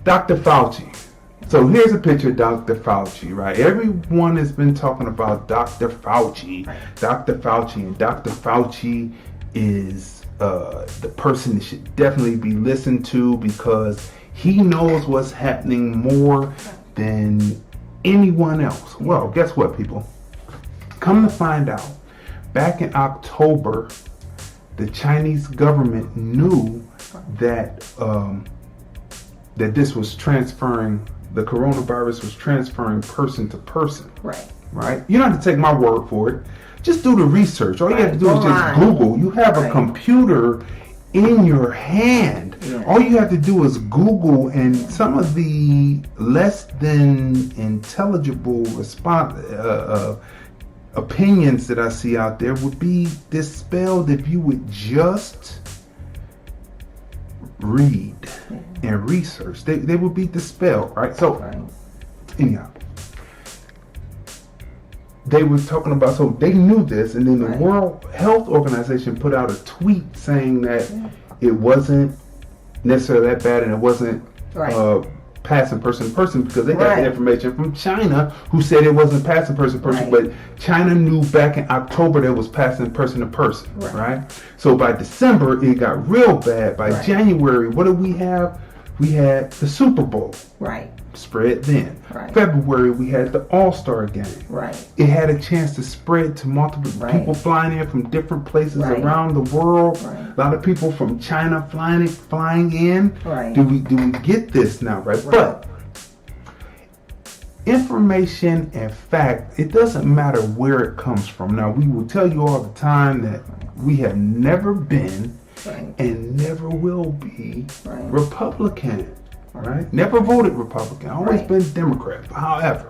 Dr. Fauci. So here's a picture of Dr. Fauci, right? Everyone has been talking about Dr. Fauci, Dr. Fauci, and Dr. Fauci is the person that should definitely be listened to because he knows what's happening more than anyone else. Well, guess what, people? Come to find out, back in October, the Chinese government knew that that this was transferring, the coronavirus was transferring person to person. Right? You don't have to take my word for it. Just do the research. All you have to do is just Google. You have a computer in your hand. All you have to do is Google, and some of the less than intelligible opinions that I see out there would be dispelled if you would just read and research. They would be dispelled, right? So, anyhow, they were talking about, so they knew this, and then the World Health Organization put out a tweet saying that it wasn't necessarily that bad, and it wasn't passing person to person because they got the information from China, who said it wasn't passing person to person, but China knew back in October that it was passing person to person, right? So by December it got real bad. By January, what did we have? We had the Super Bowl, spread then. February we had the All-Star game. It had a chance to spread to multiple people flying in from different places around the world. A lot of people from China flying in. Do we get this now, right? But information and fact, it doesn't matter where it comes from. Now we will tell you all the time that we have never been and never will be Republican. Never voted Republican. Always been Democrat. However,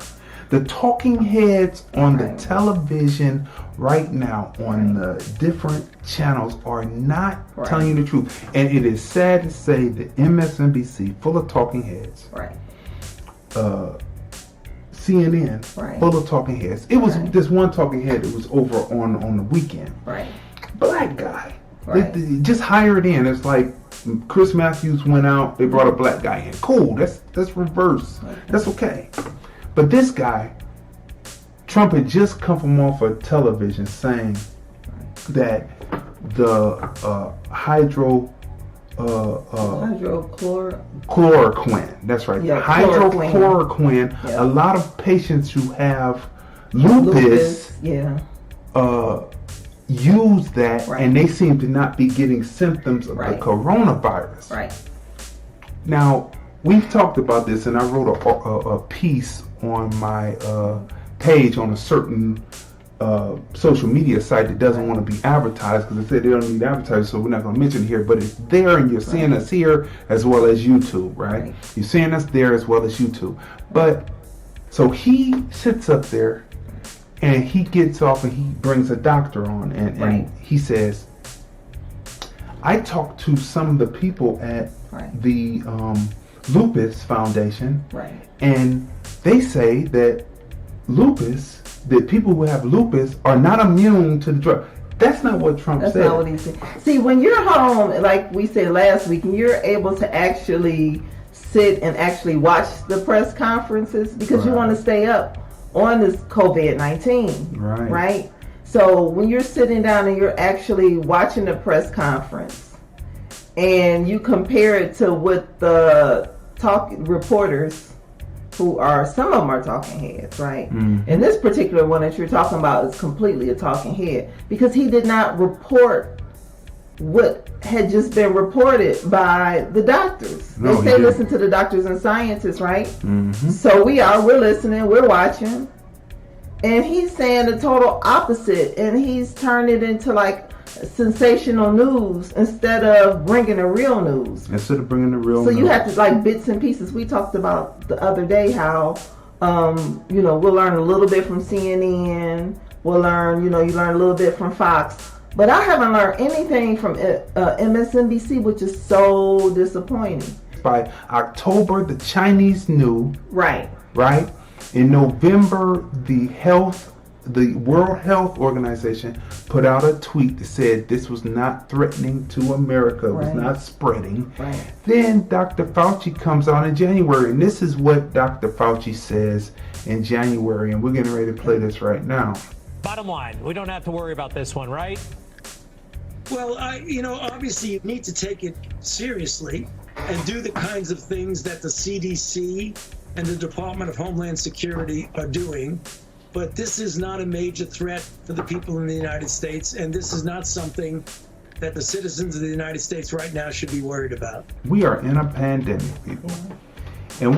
the talking heads on the television right now on the different channels are not telling you the truth. And it is sad to say that MSNBC, full of talking heads, CNN, full of talking heads. It was this one talking head that was over on the weekend. Black guy. They just hired in. It's like Chris Matthews went out, they brought a black guy in. Cool, that's reverse. That's okay. But this guy, Trump had just come from off of television saying that the hydrochloroquine, that's right, hydrochloroquine, a lot of patients who have lupus use that, and they seem to not be getting symptoms of the coronavirus. Now, we've talked about this, and I wrote a piece on my page on a certain social media site that doesn't want to be advertised because they said they don't need advertising, so we're not going to mention it here, but it's there, and you're seeing us here as well as YouTube, right? You're seeing us there as well as YouTube. But so he sits up there and he gets off and he brings a doctor on, and he says, I talked to some of the people at the Lupus Foundation, and they say that people who have lupus are not immune to the drug. That's not what Trump said. That's not what he said. See, when you're home, like we said last week, and you're able to actually sit and actually watch the press conferences because you want to stay up on this COVID-19, right? So when you're sitting down and you're actually watching the press conference and you compare it to what the reporters who are, some of them are talking heads, right? And this particular one that you're talking about is completely a talking head because he did not report what had just been reported by the doctors. They say listen to the doctors and scientists, right? So we're listening, we're watching, and he's saying the total opposite, and he's turned it into like sensational news instead of bringing the real news. So you have to, like, bits and pieces. We talked about the other day how we'll learn a little bit from CNN, we'll learn, you learn a little bit from Fox. But I haven't learned anything from MSNBC, which is so disappointing. By October, the Chinese knew. Right. In November, the the World Health Organization put out a tweet that said this was not threatening to America, it was not spreading. Right. Then Dr. Fauci comes out in January, and this is what Dr. Fauci says in January, and we're getting ready to play this right now. Bottom line, we don't have to worry about this one, right? Well, obviously you need to take it seriously and do the kinds of things that the CDC and the Department of Homeland Security are doing. But this is not a major threat for the people in the United States, and this is not something that the citizens of the United States right now should be worried about. We are in a pandemic, people. And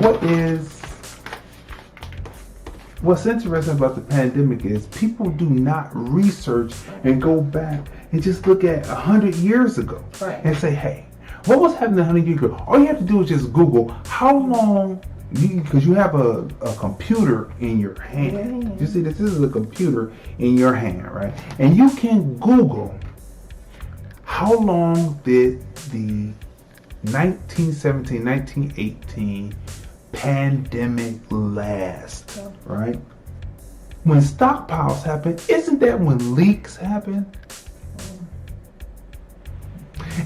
what's interesting about the pandemic is people do not research and go back and just look at 100 years ago and say, hey, what was happening 100 years ago? All you have to do is just Google how long, because you have a computer in your hand. You see, this is a computer in your hand, right? And you can Google how long did the 1917, 1918 pandemic last, right? When stockpiles happen, isn't that when leaks happen?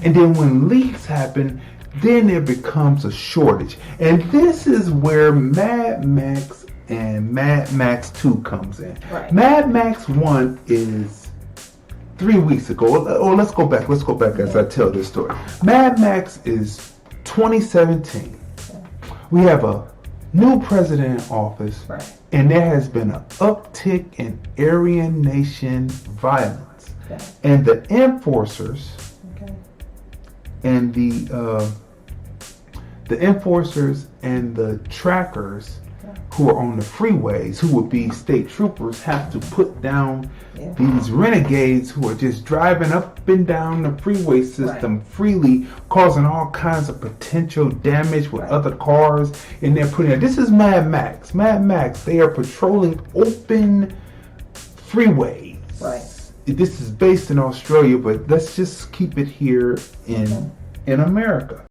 And then when leaks happen, then there becomes a shortage. And this is where Mad Max and Mad Max 2 comes in. Right. Mad Max 1 is 3 weeks ago. Or let's go back as I tell this story. Mad Max is 2017. We have a new president in office, and there has been an uptick in Aryan Nation violence. And the enforcers and the enforcers and the trackers who are on the freeways, who would be state troopers, have to put down these renegades who are just driving up and down the freeway system freely, causing all kinds of potential damage with other cars. And they're putting this is Mad Max. Mad Max, they are patrolling open freeways. This is based in Australia, but let's just keep it here in America.